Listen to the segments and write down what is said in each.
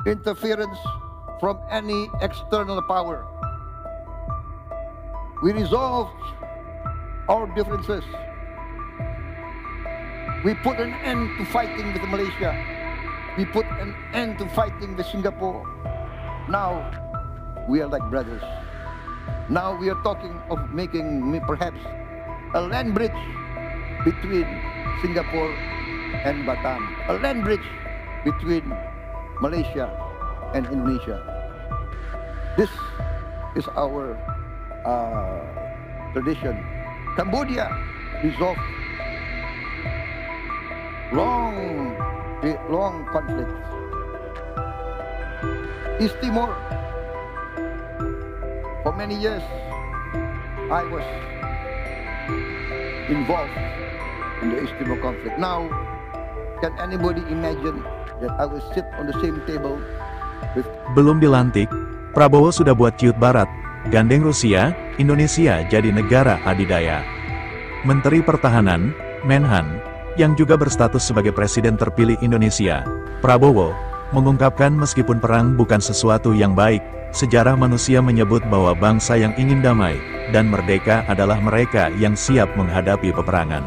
interference from any external power. We resolved our differences. We put an end to fighting with Malaysia. We put an end to fighting with Singapore. Now, we are like brothers. Now we are talking of making perhaps a land bridge between Singapore and Batam. A land bridge between Malaysia and Indonesia. This is our tradition. Cambodia resolved long conflict. East Timor, for many years, I was involved in the East Timor conflict. Now, can anybody imagine that I will sit on the same table with... Belum dilantik, Prabowo sudah buat ciut barat, gandeng Rusia, Indonesia jadi negara adidaya. Menteri Pertahanan, Menhan, yang juga berstatus sebagai Presiden terpilih Indonesia, Prabowo, mengungkapkan meskipun perang bukan sesuatu yang baik, sejarah manusia menyebut bahwa bangsa yang ingin damai dan merdeka adalah mereka yang siap menghadapi peperangan.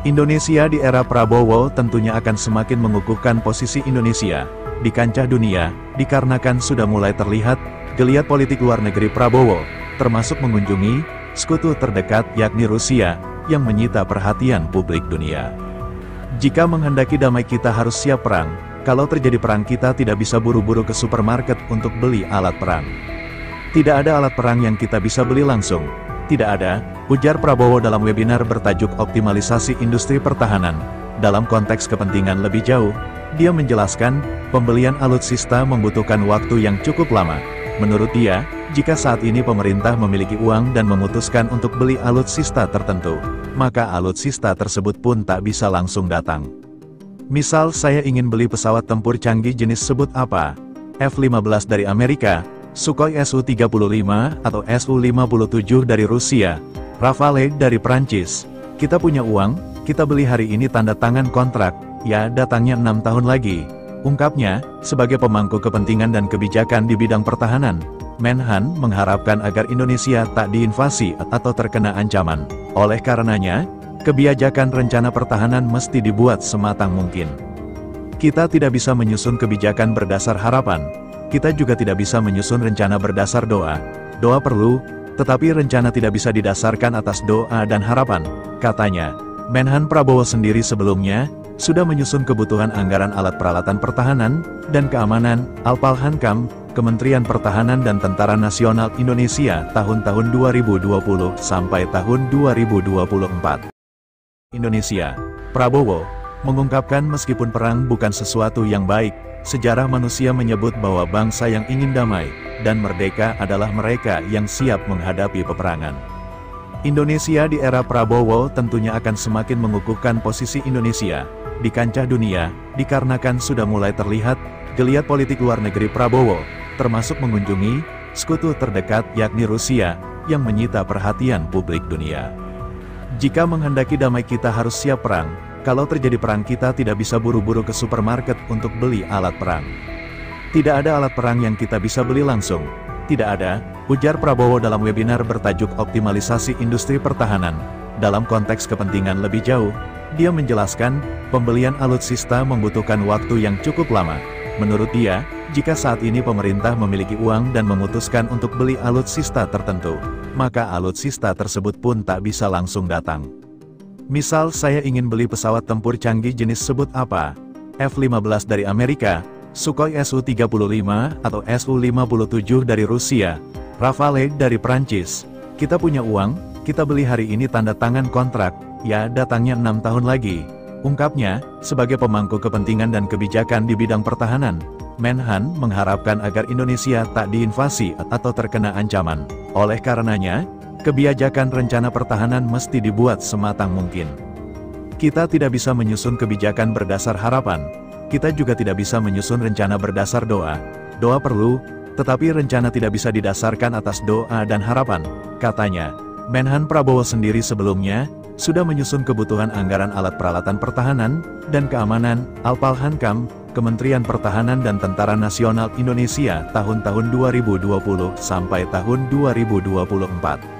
Indonesia di era Prabowo tentunya akan semakin mengukuhkan posisi Indonesia di kancah dunia, dikarenakan sudah mulai terlihat geliat politik luar negeri Prabowo, termasuk mengunjungi sekutu terdekat yakni Rusia, yang menyita perhatian publik dunia. Jika menghendaki damai kita harus siap perang, kalau terjadi perang kita tidak bisa buru-buru ke supermarket untuk beli alat perang. Tidak ada alat perang yang kita bisa beli langsung. Tidak ada, ujar Prabowo dalam webinar bertajuk Optimalisasi Industri Pertahanan. Dalam konteks kepentingan lebih jauh, dia menjelaskan, pembelian alutsista membutuhkan waktu yang cukup lama. Menurut dia, jika saat ini pemerintah memiliki uang dan memutuskan untuk beli alutsista tertentu, maka alutsista tersebut pun tak bisa langsung datang. Misal saya ingin beli pesawat tempur canggih jenis sebut apa? F-15 dari Amerika, Sukhoi Su-35 atau Su-57 dari Rusia, Rafale dari Prancis. Kita punya uang, kita beli hari ini tanda tangan kontrak, ya datangnya 6 tahun lagi. Ungkapnya, sebagai pemangku kepentingan dan kebijakan di bidang pertahanan, Menhan mengharapkan agar Indonesia tak diinvasi atau terkena ancaman. Oleh karenanya, kebijakan rencana pertahanan mesti dibuat sematang mungkin. Kita tidak bisa menyusun kebijakan berdasar harapan. Kita juga tidak bisa menyusun rencana berdasar doa. Doa perlu, tetapi rencana tidak bisa didasarkan atas doa dan harapan, katanya. Menhan Prabowo sendiri sebelumnya sudah menyusun kebutuhan anggaran alat peralatan pertahanan dan keamanan, Alpalhankam, Kementerian Pertahanan dan Tentara Nasional Indonesia tahun-tahun 2020 sampai tahun 2024. Indonesia, Prabowo, mengungkapkan meskipun perang bukan sesuatu yang baik, sejarah manusia menyebut bahwa bangsa yang ingin damai dan merdeka adalah mereka yang siap menghadapi peperangan. Indonesia di era Prabowo tentunya akan semakin mengukuhkan posisi Indonesia di kancah dunia, dikarenakan sudah mulai terlihat geliat politik luar negeri Prabowo, termasuk mengunjungi sekutu terdekat yakni Rusia, yang menyita perhatian publik dunia. Jika menghendaki damai kita harus siap perang, kalau terjadi perang kita tidak bisa buru-buru ke supermarket untuk beli alat perang. Tidak ada alat perang yang kita bisa beli langsung. Tidak ada, ujar Prabowo dalam webinar bertajuk Optimalisasi Industri Pertahanan. Dalam konteks kepentingan lebih jauh, dia menjelaskan, pembelian alutsista membutuhkan waktu yang cukup lama. Menurut dia, jika saat ini pemerintah memiliki uang dan memutuskan untuk beli alutsista tertentu, maka alutsista tersebut pun tak bisa langsung datang. Misal saya ingin beli pesawat tempur canggih jenis sebut apa? F-15 dari Amerika, Sukhoi Su-35 atau Su-57 dari Rusia, Rafale dari Prancis. Kita punya uang, kita beli hari ini tanda tangan kontrak, ya datangnya 6 tahun lagi. Ungkapnya, sebagai pemangku kepentingan dan kebijakan di bidang pertahanan, Menhan mengharapkan agar Indonesia tak diinvasi atau terkena ancaman. Oleh karenanya, kebijakan rencana pertahanan mesti dibuat sematang mungkin. Kita tidak bisa menyusun kebijakan berdasar harapan. Kita juga tidak bisa menyusun rencana berdasar doa. Doa perlu, tetapi rencana tidak bisa didasarkan atas doa dan harapan, katanya. Menhan Prabowo sendiri sebelumnya sudah menyusun kebutuhan anggaran alat peralatan pertahanan dan keamanan, Alpalhankam, Kementerian Pertahanan dan Tentara Nasional Indonesia tahun-tahun 2020 sampai tahun 2024.